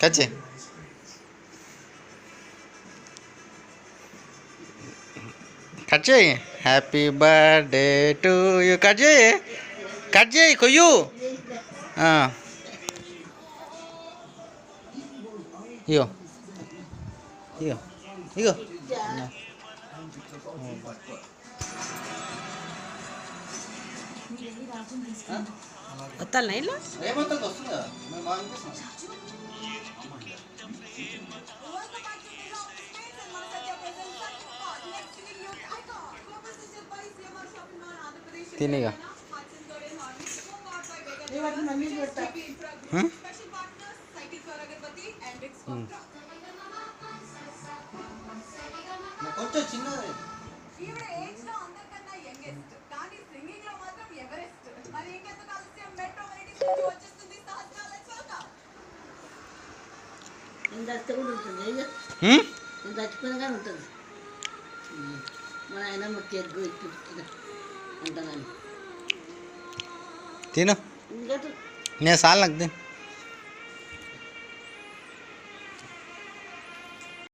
Cut చేయి. Cut చేయి. Happy birthday to you. Cut చేయి, కట్ చేయి, కొయ్యు. ఇగో ఇగో ఇగో. వస్తాను ఇలా తినిగా. కొంచెం చిన్నది. కూడా ఉంటుంది చచ్చిపోయిన కానీ ఉంటుంది. మన ఆయన కేక్ అంటాను తిను. నేను సాల్ నాకు తిను.